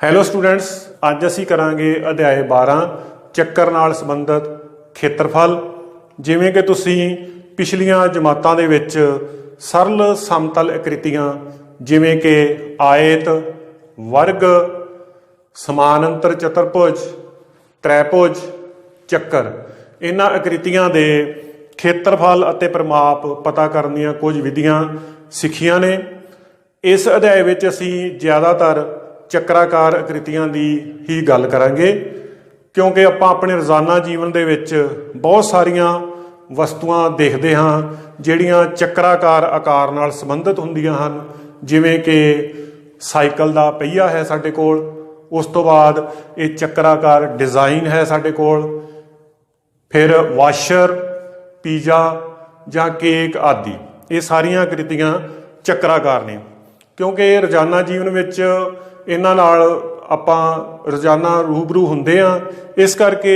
Hello students, ਅੱਜ ਅਸੀਂ ਕਰਾਂਗੇ ਅਧਿਆਇ 12 ਚੱਕਰ ਨਾਲ ਸੰਬੰਧਿਤ ਖੇਤਰਫਲ। ਜਿਵੇਂ ਕਿ ਤੁਸੀਂ ਪਿਛਲੀਆਂ ਜਮਾਤਾਂ ਦੇ ਵਿੱਚ ਸਰਲ ਸਮਤਲ ਆਕ੍ਰਿਤੀਆਂ ਜਿਵੇਂ ਕਿ ਆਇਤ, ਵਰਗ, ਸਮਾਨੰਤਰ ਚਤੁਰਭੁਜ, ਤ੍ਰੈਭੁਜ, ਚੱਕਰ, ਇਹਨਾਂ ਆਕ੍ਰਿਤੀਆਂ ਦੇ ਖੇਤਰਫਲ ਅਤੇ ਪਰਿਮਾਪ ਪਤਾ ਕਰਨ ਦੀਆਂ ਕੁਝ ਵਿਧੀਆਂ ਸਿੱਖੀਆਂ ਨੇ। ਇਸ ਅਧਿਆਇ ਵਿੱਚ ਅਸੀਂ ਜ਼ਿਆਦਾਤਰ ਚੱਕਰਾਕਾਰ ਆਕ੍ਰਿਤੀਆਂ ਦੀ ਹੀ ਗੱਲ ਕਰਾਂਗੇ, ਕਿਉਂਕਿ ਆਪਾਂ ਆਪਣੇ ਰੋਜ਼ਾਨਾ ਜੀਵਨ ਦੇ ਵਿੱਚ ਬਹੁਤ ਸਾਰੀਆਂ ਵਸਤੂਆਂ ਦੇਖਦੇ ਹਾਂ ਜਿਹੜੀਆਂ ਚੱਕਰਾਕਾਰ ਆਕਾਰ ਨਾਲ ਸੰਬੰਧਿਤ ਹੁੰਦੀਆਂ ਹਨ। ਜਿਵੇਂ ਕਿ ਸਾਈਕਲ ਦਾ ਪਹੀਆ ਹੈ ਸਾਡੇ ਕੋਲ, ਉਸ ਤੋਂ ਬਾਅਦ ਇਹ ਚੱਕਰਾਕਾਰ ਡਿਜ਼ਾਈਨ ਹੈ ਸਾਡੇ ਕੋਲ, ਫਿਰ ਵਾਸ਼ਰ, ਪੀਜ਼ਾ ਜਾਂ ਕੇਕ ਆਦਿ। ਇਹ ਸਾਰੀਆਂ ਆਕ੍ਰਿਤੀਆਂ ਚੱਕਰਾਕਾਰ ਨੇ, ਕਿਉਂਕਿ ਰੋਜ਼ਾਨਾ ਜੀਵਨ ਵਿੱਚ ਇਹਨਾਂ ਨਾਲ ਆਪਾਂ ਰੋਜ਼ਾਨਾ ਰੂਬਰੂ ਹੁੰਦੇ ਹਾਂ। ਇਸ ਕਰਕੇ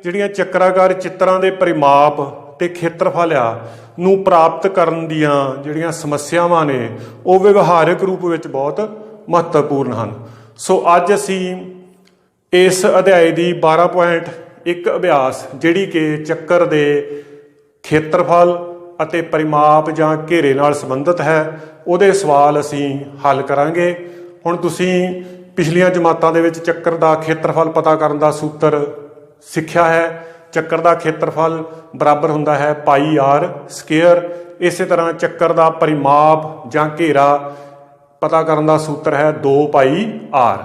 ਜਿਹੜੀਆਂ ਚੱਕਰਾਕਾਰ ਚਿੱਤਰਾਂ ਦੇ ਪਰਿਮਾਪ ਤੇ ਖੇਤਰਫਲ ਨੂੰ ਪ੍ਰਾਪਤ ਕਰਨ ਦੀਆਂ ਜਿਹੜੀਆਂ ਸਮੱਸਿਆਵਾਂ ਨੇ ਉਹ ਵਿਵਹਾਰਿਕ ਰੂਪ ਵਿੱਚ ਬਹੁਤ ਮਹੱਤਵਪੂਰਨ ਹਨ। ਸੋ ਅੱਜ ਅਸੀਂ ਇਸ ਅਧਿਆਇ ਦੀ 12.1 ਅਭਿਆਸ, ਜਿਹੜੀ ਕਿ ਚੱਕਰ ਦੇ ਖੇਤਰਫਲ ਅਤੇ ਪਰਿਮਾਪ ਜਾਂ ਘੇਰੇ ਨਾਲ ਸੰਬੰਧਿਤ ਹੈ, ਉਹਦੇ ਸਵਾਲ ਅਸੀਂ ਹੱਲ ਕਰਾਂਗੇ। ਹੁਣ ਤੁਸੀਂ ਪਿਛਲੀਆਂ ਜਮਾਤਾਂ ਦੇ ਵਿੱਚ ਚੱਕਰ ਦਾ ਖੇਤਰਫਲ ਪਤਾ ਕਰਨ ਦਾ ਸੂਤਰ ਸਿੱਖਿਆ ਹੈ। ਚੱਕਰ ਦਾ ਖੇਤਰਫਲ ਬਰਾਬਰ ਹੁੰਦਾ ਹੈ ਪਾਈ ਆਰ ਸਕੁਏਅਰ। ਇਸੇ ਤਰ੍ਹਾਂ ਚੱਕਰ ਦਾ ਪਰਿਮਾਪ ਜਾਂ ਘੇਰਾ ਪਤਾ ਕਰਨ ਦਾ ਸੂਤਰ ਹੈ 2 ਪਾਈ ਆਰ।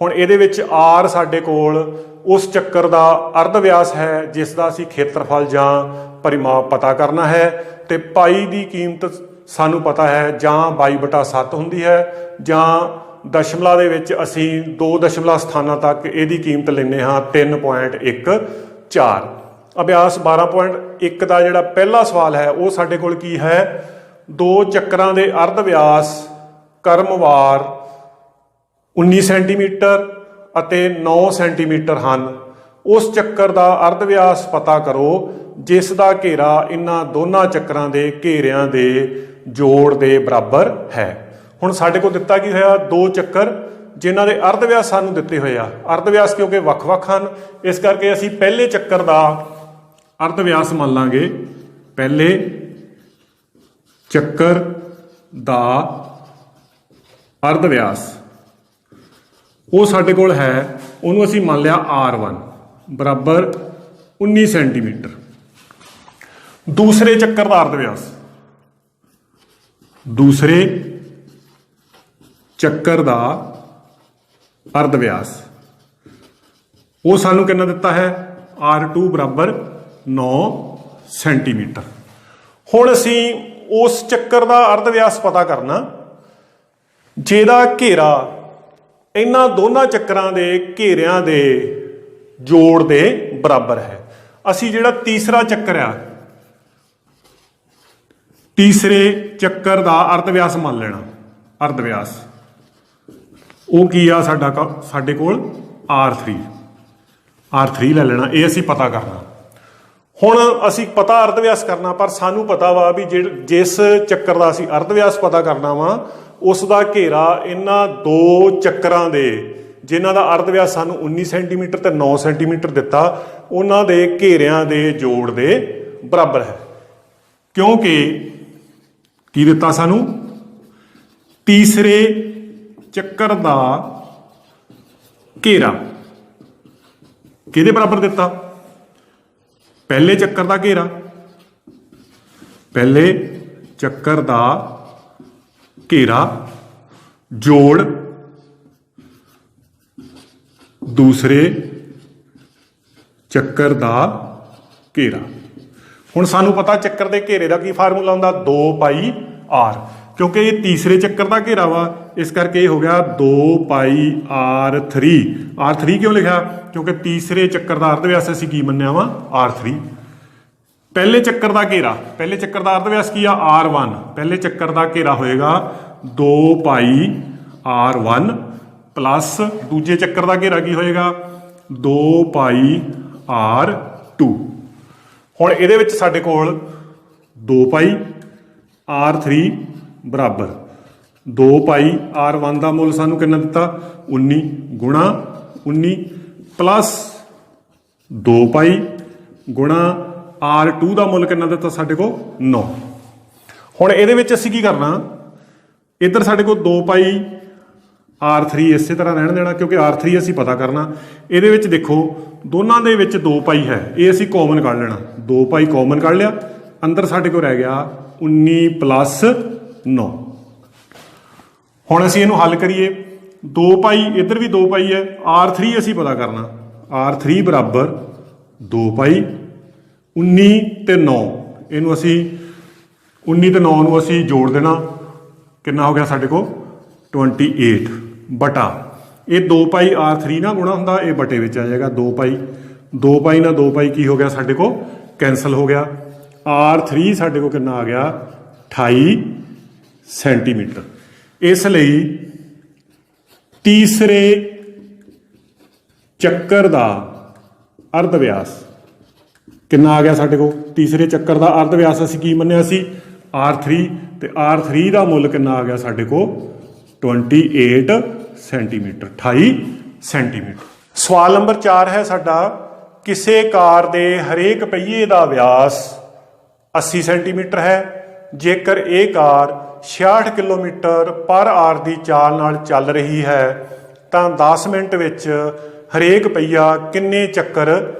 ਹੁਣ ਇਹਦੇ ਵਿੱਚ ਆਰ ਸਾਡੇ ਕੋਲ ਉਸ ਚੱਕਰ ਦਾ ਅਰਧ ਵਿਆਸ ਹੈ ਜਿਸ ਦਾ ਅਸੀਂ ਖੇਤਰਫਲ ਜਾਂ ਪਰਿਮਾਪ ਪਤਾ ਕਰਨਾ ਹੈ, ਤੇ ਪਾਈ ਦੀ ਕੀਮਤ ਸਾਨੂੰ ਪਤਾ ਹੈ ਜਾਂ 22/7 ਹੁੰਦੀ ਹੈ, ਜਾਂ ਦਸ਼ਮਲਾ ਦੇ ਵਿੱਚ ਅਸੀਂ 2 ਦਸ਼ਮਲਾ ਸਥਾਨਾਂ ਤੱਕ ਇਹਦੀ ਕੀਮਤ ਲੈਂਦੇ ਹਾਂ 3.14। ਅਭਿਆਸ 12.1 ਦਾ ਜਿਹੜਾ ਪਹਿਲਾ ਸਵਾਲ ਹੈ ਉਹ ਸਾਡੇ ਕੋਲ ਕੀ ਹੈ? 2 ਚੱਕਰਾਂ ਦੇ ਅਰਧ ਵਿਆਸ ਕ੍ਰਮਵਾਰ 19 ਸੈਂਟੀਮੀਟਰ ਅਤੇ 9 ਸੈਂਟੀਮੀਟਰ ਹਨ। ਉਸ ਚੱਕਰ ਦਾ ਅਰਧ ਵਿਆਸ ਪਤਾ ਕਰੋ ਜਿਸ ਦਾ ਘੇਰਾ ਇਹਨਾਂ ਦੋਨਾਂ ਚੱਕਰਾਂ ਦੇ ਘੇਰਿਆਂ ਦੇ ਜੋੜ ਦੇ ਬਰਾਬਰ ਹੈ। ਹੁਣ ਸਾਡੇ ਕੋਲ ਦਿੱਤਾ ਕੀ ਹੋਇਆ? 2 ਚੱਕਰ ਜਿਨ੍ਹਾਂ ਦੇ ਅਰਧ ਵਿਆਸ ਸਾਨੂੰ ਦਿੱਤੇ ਹੋਏ ਆ। ਅਰਧ ਵਿਆਸ ਕਿਉਂਕਿ ਵੱਖ-ਵੱਖ ਹਨ, ਇਸ ਕਰਕੇ ਅਸੀਂ ਪਹਿਲੇ ਚੱਕਰ ਦਾ ਅਰਧ ਵਿਆਸ ਮੰਨ ਲਾਂਗੇ। ਪਹਿਲੇ ਚੱਕਰ ਦਾ ਅਰਧ ਵਿਆਸ ਉਹ ਸਾਡੇ ਕੋਲ ਹੈ, ਉਹਨੂੰ ਅਸੀਂ ਮੰਨ ਲਿਆ R1 ਬਰਾਬਰ 19 ਸੈਂਟੀਮੀਟਰ। ਦੂਸਰੇ ਚੱਕਰ ਦਾ ਅਰਧ ਵਿਆਸ, ਦੂਸਰੇ ਚੱਕਰ ਦਾ ਅਰਧ ਵਿਆਸ ਉਹ ਸਾਨੂੰ ਕਿੰਨਾ ਦਿੱਤਾ ਹੈ? R2 ਬਰਾਬਰ 9 ਸੈਂਟੀਮੀਟਰ। ਹੁਣ ਅਸੀਂ ਉਸ ਚੱਕਰ ਦਾ ਅਰਧ ਵਿਆਸ ਪਤਾ ਕਰਨਾ ਜਿਹਦਾ ਘੇਰਾ ਇਹਨਾਂ ਦੋਨਾਂ ਚੱਕਰਾਂ ਦੇ ਘੇਰਿਆਂ ਦੇ ਜੋੜ ਦੇ ਬਰਾਬਰ ਹੈ। ਅਸੀਂ ਜਿਹੜਾ ਤੀਸਰਾ ਚੱਕਰ ਆ, ਤੀਸਰੇ ਚੱਕਰ ਦਾ ਅਰਧ ਵਿਆਸ ਮੰਨ ਲੈਣਾ। ਅਰਧ ਵਿਆਸ ਉਹ ਕੀ ਆ ਸਾਡੇ ਕੋਲ? R3 ਲੈ ਲੈਣਾ। ਇਹ ਅਸੀਂ ਪਤਾ ਕਰਨਾ। ਹੁਣ ਅਸੀਂ ਪਤਾ ਅਰਧ ਵਿਆਸ ਕਰਨਾ, ਪਰ ਸਾਨੂੰ ਪਤਾ ਵਾ ਵੀ ਜਿਸ ਚੱਕਰ ਦਾ ਅਸੀਂ ਅਰਧ ਵਿਆਸ ਪਤਾ ਕਰਨਾ ਵਾ ਉਸ ਦਾ ਘੇਰਾ ਇਹਨਾਂ 2 ਚੱਕਰਾਂ ਦੇ ਜਿਨ੍ਹਾਂ ਦਾ ਅਰਧ ਵਿਆਸ ਸਾਨੂੰ 19 ਸੈਂਟੀਮੀਟਰ ਤੇ 9 ਸੈਂਟੀਮੀਟਰ ਦਿੱਤਾ, ਉਹਨਾਂ ਦੇ ਘੇਰਿਆਂ ਦੇ ਜੋੜ ਦੇ ਬਰਾਬਰ ਹੈ। ਕਿਉਂਕਿ ਕੀ ਦਿੱਤਾ ਸਾਨੂੰ? ਤੀਸਰੇ ਚੱਕਰ ਦਾ ਘੇਰਾ ਕਿਹਦੇ ਬਰਾਬਰ ਦਿੱਤਾ? ਪਹਿਲੇ ਚੱਕਰ ਦਾ ਘੇਰਾ। ਪਹਿਲੇ ਚੱਕਰ ਦਾ ਘੇਰਾ ਜੋੜ ਦੂਸਰੇ ਚੱਕਰ ਦਾ ਘੇਰਾ। ਹੁਣ ਸਾਨੂੰ ਪਤਾ ਚੱਕਰ ਦੇ ਘੇਰੇ ਦਾ ਕੀ ਫਾਰਮੂਲਾ ਹੁੰਦਾ? 2 ਪਾਈ ਆਰ। ਕਿਉਂਕਿ ਇਹ ਤੀਸਰੇ ਚੱਕਰ ਦਾ ਘੇਰਾ ਵਾ, ਇਸ ਕਰਕੇ ਇਹ ਹੋ ਗਿਆ 2 ਪਾਈ R3। R3 ਕਿਉਂ ਲਿਖਿਆ? ਕਿਉਂਕਿ ਤੀਸਰੇ ਚੱਕਰ ਦਾ ਅਰਧ ਵਿਆਸ ਅਸੀਂ ਕੀ ਮੰਨਿਆ ਵਾ? R3। ਪਹਿਲੇ ਚੱਕਰ ਦਾ ਘੇਰਾ, ਪਹਿਲੇ ਚੱਕਰ ਦਾ ਅਰਧ ਵਿਆਸ ਕੀ ਆ? R1। ਪਹਿਲੇ ਚੱਕਰ ਦਾ ਘੇਰਾ ਹੋਏਗਾ 2 ਪਾਈ R1 ਪਲੱਸ ਦੂਜੇ ਚੱਕਰ ਦਾ ਘੇਰਾ ਕੀ ਹੋਏਗਾ? 2 ਪਾਈ R2। ਹੁਣ ਇਹਦੇ ਵਿੱਚ ਸਾਡੇ ਕੋਲ 2 ਪਾਈ R3 ਬਰਾਬਰ 2 ਪਾਈ R1 ਦਾ ਮੁੱਲ ਸਾਨੂੰ ਕਿੰਨਾ ਦਿੱਤਾ 19 ਗੁਣਾ 19 ਪਲੱਸ 2 ਪਾਈ ਗੁਣਾ R2 ਦਾ ਮੁੱਲ ਕਿੰਨਾ ਦਿੱਤਾ ਸਾਡੇ ਕੋਲ 9। ਹੁਣ ਇਹਦੇ ਵਿੱਚ ਅਸੀਂ ਕੀ ਕਰਨਾ, ਇੱਧਰ ਸਾਡੇ ਕੋਲ 2 ਪਾਈ R3 ਇਸੇ ਤਰ੍ਹਾਂ ਰਹਿਣ ਦੇਣਾ ਕਿਉਂਕਿ R3 ਅਸੀਂ ਪਤਾ ਕਰਨਾ। ਇਹਦੇ ਵਿੱਚ ਦੇਖੋ ਦੋਨਾਂ ਦੇ ਵਿੱਚ 2 ਪਾਈ ਹੈ, ਇਹ ਅਸੀਂ ਕਾਮਨ ਕੱਢ ਲੈਣਾ। 2 ਪਾਈ ਕਾਮਨ ਕੱਢ ਲਿਆ, ਅੰਦਰ ਸਾਡੇ ਕੋਲ ਰਹਿ ਗਿਆ 19 ਪਲੱਸ 9। ਹੁਣ ਅਸੀਂ ਇਹਨੂੰ ਹੱਲ ਕਰੀਏ। 2 ਪਾਈ ਇੱਧਰ ਵੀ 2 ਪਾਈ ਹੈ, R3 ਅਸੀਂ ਪਤਾ ਕਰਨਾ। R3 ਬਰਾਬਰ 2 ਪਾਈ 19 ਤੇ 9, ਇਹਨੂੰ ਅਸੀਂ 19 ਤੇ 9 ਨੂੰ ਅਸੀਂ ਜੋੜ ਦੇਣਾ, ਕਿੰਨਾ ਹੋ ਗਿਆ ਸਾਡੇ ਕੋਲ 28 ਬਟਾ ਇਹ 2 ਪਾਈ R3 ਨਾਲ ਗੁਣਾ ਹੁੰਦਾ, ਇਹ ਬਟੇ ਵਿੱਚ ਆ ਜਾਏਗਾ 2 ਪਾਈ। 2 ਪਾਈ ਨਾਲ 2 ਪਾਈ ਕੀ ਹੋ ਗਿਆ ਸਾਡੇ ਕੋਲ ਕੈਂਸਲ ਹੋ ਗਿਆ। R3 ਸਾਡੇ ਕੋਲ ਕਿੰਨਾ ਆ ਗਿਆ 28 ਸੈਂਟੀਮੀਟਰ। ਇਸ ਲਈ ਤੀਸਰੇ ਚੱਕਰ ਦਾ ਅਰਧ ਵਿਆਸ ਕਿੰਨਾ ਆ ਗਿਆ ਸਾਡੇ ਕੋਲ। ਤੀਸਰੇ ਚੱਕਰ ਦਾ ਅਰਧ ਵਿਆਸ ਅਸੀਂ ਕੀ ਮੰਨਿਆ ਸੀ R3, ਤੇ R3 ਦਾ ਮੁੱਲ ਕਿੰਨਾ ਆ ਗਿਆ ਸਾਡੇ ਕੋਲ 28 ਸੈਂਟੀਮੀਟਰ 28 ਸੈਂਟੀਮੀਟਰ। ਸਵਾਲ ਨੰਬਰ 4 ਹੈ ਸਾਡਾ, ਕਿਸੇ ਕਾਰ ਦੇ ਹਰੇਕ ਪਹੀਏ ਦਾ ਵਿਆਸ 80 ਸੈਂਟੀਮੀਟਰ ਹੈ। ਜੇਕਰ ਇਹ ਕਾਰ 66 ਕਿਲੋਮੀਟਰ ਪਰ ਆਰ ਦੀ ਚਾਲ ਨਾਲ ਚੱਲ ਰਹੀ ਹੈ ਤਾਂ 10 ਮਿੰਟ ਵਿੱਚ ਹਰੇਕ ਪਹੀਆ ਕਿੰਨੇ ਚੱਕਰ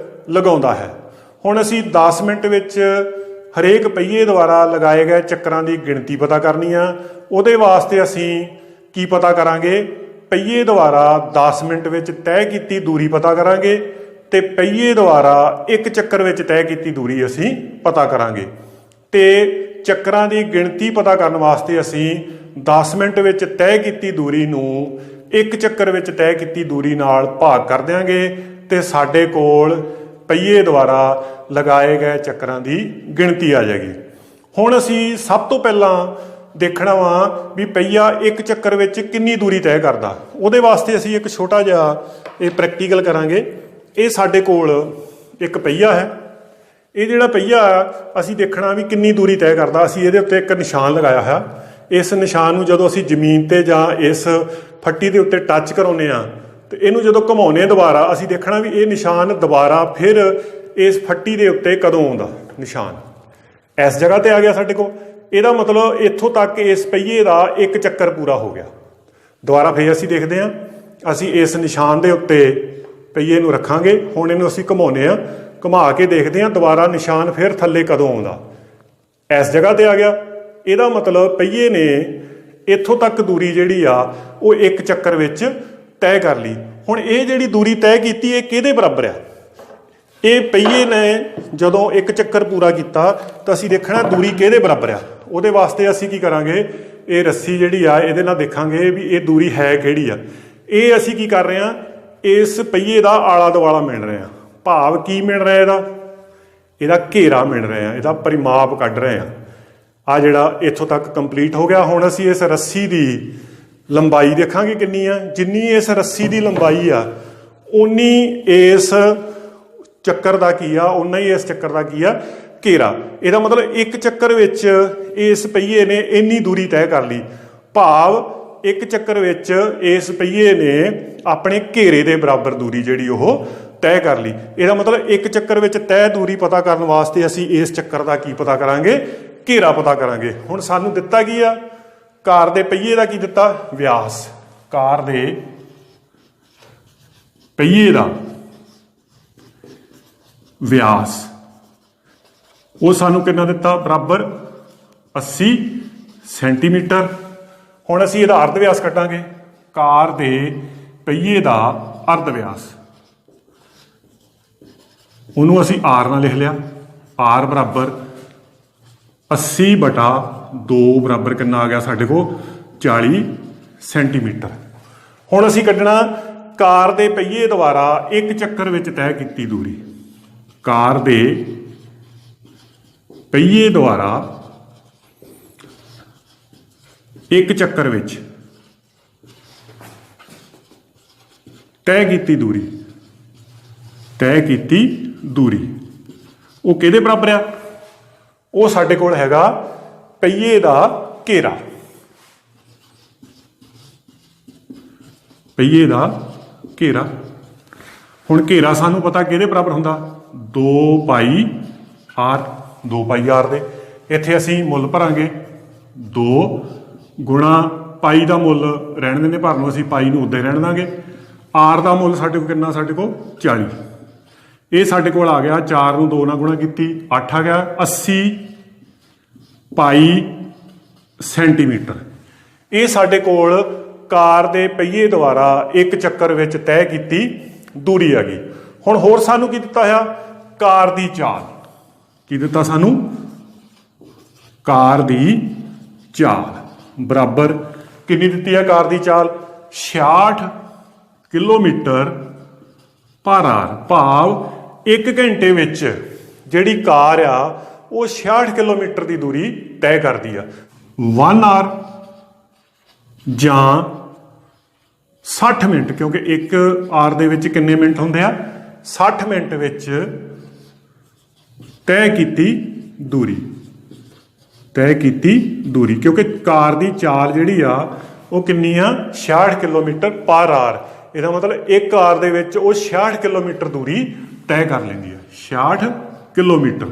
ਲਗਾਉਂਦਾ ਹੈ। ਹੁਣ ਅਸੀਂ 10 ਮਿੰਟ ਵਿੱਚ ਹਰੇਕ ਪਹੀਏ ਦੁਆਰਾ ਲਗਾਏ ਗਏ ਚੱਕਰਾਂ ਦੀ ਗਿਣਤੀ ਪਤਾ ਕਰਨੀ ਆ। ਉਹਦੇ ਵਾਸਤੇ ਅਸੀਂ ਕੀ ਪਤਾ ਕਰਾਂਗੇ, ਪਹੀਏ ਦੁਆਰਾ 10 ਮਿੰਟ ਵਿੱਚ ਤੈਅ ਕੀਤੀ ਦੂਰੀ ਪਤਾ ਕਰਾਂਗੇ ਤੇ ਪਹੀਏ ਦੁਆਰਾ ਇੱਕ ਚੱਕਰ ਵਿੱਚ ਤੈਅ ਕੀਤੀ ਦੂਰੀ ਅਸੀਂ ਪਤਾ ਕਰਾਂਗੇ। ਤੇ ਚੱਕਰਾਂ ਦੀ ਗਿਣਤੀ ਪਤਾ ਕਰਨ ਵਾਸਤੇ ਅਸੀਂ 10 ਮਿੰਟ ਵਿੱਚ ਤੈਅ ਕੀਤੀ ਦੂਰੀ ਨੂੰ ਇੱਕ ਚੱਕਰ ਵਿੱਚ ਤੈਅ ਕੀਤੀ ਦੂਰੀ ਨਾਲ ਭਾਗ ਕਰ ਦਿਆਂਗੇ ਤੇ ਸਾਡੇ ਕੋਲ ਪਹੀਏ ਦੁਆਰਾ ਲਗਾਏ ਗਏ ਚੱਕਰਾਂ ਦੀ ਗਿਣਤੀ ਆ ਜਾਏਗੀ। ਹੁਣ ਅਸੀਂ ਸਭ ਤੋਂ ਪਹਿਲਾਂ ਦੇਖਣਾ ਵਾ ਵੀ ਪਹੀਆ ਇੱਕ ਚੱਕਰ ਵਿੱਚ ਕਿੰਨੀ ਦੂਰੀ ਤੈਅ ਕਰਦਾ। ਉਹਦੇ ਵਾਸਤੇ ਅਸੀਂ ਇੱਕ ਛੋਟਾ ਜਿਹਾ ਇਹ ਪ੍ਰੈਕਟੀਕਲ ਕਰਾਂਗੇ। ਇਹ ਸਾਡੇ ਕੋਲ ਇੱਕ ਪਹੀਆ ਹੈ, ਇਹ ਜਿਹੜਾ ਪਹੀਆ ਅਸੀਂ ਦੇਖਣਾ ਵੀ ਕਿੰਨੀ ਦੂਰੀ ਤੈਅ ਕਰਦਾ। ਅਸੀਂ ਇਹਦੇ ਉੱਤੇ ਇੱਕ ਨਿਸ਼ਾਨ ਲਗਾਇਆ ਹੋਇਆ, ਇਸ ਨਿਸ਼ਾਨ ਨੂੰ ਜਦੋਂ ਅਸੀਂ ਜ਼ਮੀਨ ਤੇ ਜਾਂ ਇਸ ਫੱਟੀ ਦੇ ਉੱਤੇ ਟੱਚ ਕਰਾਉਂਦੇ ਆ ਤੇ ਇਹਨੂੰ ਜਦੋਂ ਘੁਮਾਉਂਦੇ ਦੁਬਾਰਾ ਅਸੀਂ ਦੇਖਣਾ ਵੀ ਇਹ ਨਿਸ਼ਾਨ ਦੁਬਾਰਾ ਫਿਰ ਇਸ ਫੱਟੀ ਦੇ ਉੱਤੇ ਕਦੋਂ ਆਉਂਦਾ। ਨਿਸ਼ਾਨ ਇਸ ਜਗ੍ਹਾ ਤੇ ਆ ਗਿਆ ਸਾਡੇ ਕੋਲ, ਇਹਦਾ ਮਤਲਬ ਇੱਥੋਂ ਤੱਕ ਇਸ ਪਹੀਏ ਦਾ ਇੱਕ ਚੱਕਰ ਪੂਰਾ ਹੋ ਗਿਆ। ਦੁਬਾਰਾ ਫਿਰ ਅਸੀਂ ਦੇਖਦੇ ਹਾਂ, ਅਸੀਂ ਇਸ ਨਿਸ਼ਾਨ ਦੇ ਉੱਤੇ ਪਹੀਏ ਨੂੰ ਰੱਖਾਂਗੇ। ਹੁਣ ਇਹਨੂੰ ਅਸੀਂ ਘੁਮਾਉਂਦੇ ਹਾਂ, ਘੁਮਾ ਕੇ ਦੇਖਦੇ ਹਾਂ ਦੁਬਾਰਾ ਨਿਸ਼ਾਨ ਫਿਰ ਥੱਲੇ ਕਦੋਂ ਆਉਂਦਾ। ਇਸ ਜਗ੍ਹਾ ਤੇ ਆ ਗਿਆ, ਇਹਦਾ ਮਤਲਬ ਪਹੀਏ ਨੇ ਇੱਥੋਂ ਤੱਕ ਦੂਰੀ ਜਿਹੜੀ ਆ ਉਹ ਇੱਕ ਚੱਕਰ ਵਿੱਚ ਤੈਅ ਕਰ ਲਈ। ਹੁਣ ਇਹ ਜਿਹੜੀ ਦੂਰੀ ਤੈਅ ਕੀਤੀ ਇਹ ਕਿਹਦੇ ਬਰਾਬਰ ਆ, ਇਹ ਪਹੀਏ ਨੇ ਜਦੋਂ ਇੱਕ ਚੱਕਰ ਪੂਰਾ ਕੀਤਾ ਤਾਂ ਅਸੀਂ ਦੇਖਣਾ ਦੂਰੀ ਕਿਹਦੇ ਬਰਾਬਰ ਆ। ਉਹਦੇ ਵਾਸਤੇ ਅਸੀਂ ਕੀ ਕਰਾਂਗੇ, ਇਹ ਰੱਸੀ ਜਿਹੜੀ ਆ ਇਹਦੇ ਨਾਲ ਦੇਖਾਂਗੇ ਵੀ ਇਹ ਦੂਰੀ ਹੈ ਕਿਹੜੀ ਆ। ਇਹ ਅਸੀਂ ਕੀ ਕਰ ਰਹੇ ਹਾਂ, ਇਸ ਪਹੀਏ ਦਾ ਆਲਾ ਦੁਆਲਾ ਮਿਣ ਰਹੇ ਹਾਂ। ਭਾਵ ਕੀ ਮਿਣ ਰਿਹਾ, ਇਹਦਾ ਘੇਰਾ ਮਿਣ ਰਹੇ ਹਾਂ, ਇਹਦਾ ਪਰਿਮਾਪ ਕੱਢ ਰਹੇ ਹਾਂ। ਆ ਜਿਹੜਾ ਇੱਥੋਂ ਤੱਕ ਕੰਪਲੀਟ ਹੋ ਗਿਆ। ਹੁਣ ਅਸੀਂ ਇਸ ਰੱਸੀ ਦੀ ਲੰਬਾਈ ਦੇਖਾਂਗੇ ਕਿੰਨੀ ਆ। ਜਿੰਨੀ ਇਸ ਰੱਸੀ ਦੀ ਲੰਬਾਈ ਆ ਉਨੀ ਇਸ ਚੱਕਰ ਦਾ ਕੀ ਆ, ਉਨਾ ਹੀ ਇਸ ਚੱਕਰ ਦਾ ਕੀ ਆ ਘੇਰਾ। ਇਹਦਾ ਮਤਲਬ ਇੱਕ ਚੱਕਰ ਵਿੱਚ ਇਸ ਪਹੀਏ ਨੇ ਇੰਨੀ ਦੂਰੀ ਤੈਅ ਕਰ ਲਈ। ਭਾਵ ਇੱਕ ਚੱਕਰ ਵਿੱਚ ਇਸ ਪਹੀਏ ਨੇ ਆਪਣੇ ਘੇਰੇ ਦੇ ਬਰਾਬਰ ਦੂਰੀ ਜਿਹੜੀ ਉਹ ਤੈਅ ਕਰ ਲਈ। ਇਹਦਾ ਮਤਲਬ ਇੱਕ ਚੱਕਰ ਵਿੱਚ ਤੈਅ ਦੂਰੀ ਪਤਾ ਕਰਨ ਵਾਸਤੇ ਅਸੀਂ ਇਸ ਚੱਕਰ ਦਾ ਕੀ ਪਤਾ ਕਰਾਂਗੇ, ਘੇਰਾ ਪਤਾ ਕਰਾਂਗੇ। ਹੁਣ ਸਾਨੂੰ ਦਿੱਤਾ ਕੀ ਆ, ਕਾਰ ਦੇ ਪਹੀਏ ਦਾ ਕੀ ਦਿੱਤਾ, ਵਿਆਸ। ਕਾਰ ਦੇ ਪਹੀਏ ਦਾ ਵਿਆਸ ਉਹ ਸਾਨੂੰ ਕਿੰਨਾ ਦਿੱਤਾ, ਬਰਾਬਰ 80 ਸੈਂਟੀਮੀਟਰ। ਹੁਣ ਅਸੀਂ ਇਹਦਾ ਅਰਧ ਵਿਆਸ ਕੱਢਾਂਗੇ। ਕਾਰ ਦੇ ਪਹੀਏ ਦਾ ਅਰਧ ਵਿਆਸ ਉਹਨੂੰ ਅਸੀਂ R ਨਾਲ ਲਿਖ ਲਿਆ। R ਬਰਾਬਰ 80 ਬਟਾ 2 ਬਰਾਬਰ ਕਿੰਨਾ ਆ ਗਿਆ ਸਾਡੇ ਕੋਲ 40 ਸੈਂਟੀਮੀਟਰ। ਹੁਣ ਅਸੀਂ ਕੱਢਣਾ ਕਾਰ ਦੇ ਪਹੀਏ ਦੁਆਰਾ ਇੱਕ ਚੱਕਰ ਵਿੱਚ ਤੈਅ ਕੀਤੀ ਦੂਰੀ। ਕਾਰ ਦੇ ਪਹੀਏ ਦੁਆਰਾ ਇੱਕ ਚੱਕਰ ਵਿੱਚ ਤੈਅ ਕੀਤੀ ਦੂਰੀ, ਤੈਅ ਕੀਤੀ ਦੂਰੀ ਉਹ ਕਿਹਦੇ ਬਰਾਬਰ ਆ, ਉਹ ਸਾਡੇ ਕੋਲ ਹੈਗਾ ਪਹੀਏ ਦਾ ਘੇਰਾ। ਪਹੀਏ ਦਾ ਘੇਰਾ। ਹੁਣ ਘੇਰਾ ਸਾਨੂੰ ਪਤਾ ਕਿਹਦੇ ਬਰਾਬਰ ਹੁੰਦਾ, 2 ਪਾਈ ਆਰ, 2 ਪਾਈ ਆਰ ਦੇ। ਇੱਥੇ ਅਸੀਂ ਮੁੱਲ ਭਰਾਂਗੇ 2 ਗੁਣਾ ਪਾਈ ਦਾ ਮੁੱਲ ਰਹਿਣ ਦਿੰਦੇ ਭਰਨ ਨੂੰ, ਅਸੀਂ ਪਾਈ ਨੂੰ ਉੱਦਾਂ ਹੀ ਰਹਿਣ ਦਾਂਗੇ। ਆਰ ਦਾ ਮੁੱਲ ਸਾਡੇ ਕੋਲ ਕਿੰਨਾ, ਸਾਡੇ ਕੋਲ 40। ਇਹ ਸਾਡੇ ਕੋਲ ਆ ਗਿਆ 4 ਨੂੰ 2 ਨਾਲ ਗੁਣਾ ਕੀਤੀ 8 ਆ ਗਿਆ 80 ਪਾਈ ਸੈਂਟੀਮੀਟਰ। ਇਹ ਸਾਡੇ ਕੋਲ ਕਾਰ ਦੇ ਪਹੀਏ ਦੁਆਰਾ ਇੱਕ ਚੱਕਰ ਵਿੱਚ ਤੈਅ ਕੀਤੀ ਦੂਰੀ ਆ ਗਈ। ਹੁਣ ਹੋਰ ਸਾਨੂੰ ਕੀ ਦਿੱਤਾ ਹੋਇਆ, ਕਾਰ ਦੀ ਚਾਲ। ਕੀ ਦਿੱਤਾ ਸਾਨੂੰ, ਕਾਰ ਦੀ ਚਾਲ ਬਰਾਬਰ ਕਿੰਨੀ ਦਿੱਤੀ ਆ ਕਾਰ ਦੀ ਚਾਲ, 66 ਕਿਲੋਮੀਟਰ ਪਰ ਆਰ। ਭਾਵ 1 ਘੰਟੇ ਵਿੱਚ ਜਿਹੜੀ ਕਾਰ ਆ ਉਹ 66 ਕਿਲੋਮੀਟਰ ਦੀ ਦੂਰੀ ਤੈਅ ਕਰਦੀ ਆ। 1 ਆਰ ਜਾਂ 60 ਮਿੰਟ, ਕਿਉਂਕਿ 1 ਆਰ ਦੇ ਵਿੱਚ ਕਿੰਨੇ ਮਿੰਟ ਹੁੰਦੇ ਆ, 60 ਮਿੰਟ ਵਿੱਚ ਤੈਅ ਕੀਤੀ ਦੂਰੀ, ਤੈਅ ਕੀਤੀ ਦੂਰੀ। ਕਿਉਂਕਿ ਕਾਰ ਦੀ ਚਾਲ ਜਿਹੜੀ ਆ ਉਹ ਕਿੰਨੀ ਆ, 66 ਕਿਲੋਮੀਟਰ ਪਰ ਆਰ। ਇਹਦਾ ਮਤਲਬ 1 ਆਰ ਦੇ ਵਿੱਚ ਉਹ 66 ਕਿਲੋਮੀਟਰ ਦੂਰੀ ਤੈਅ ਕਰ ਲੈਂਦੀ ਆ, 66 ਕਿਲੋਮੀਟਰ।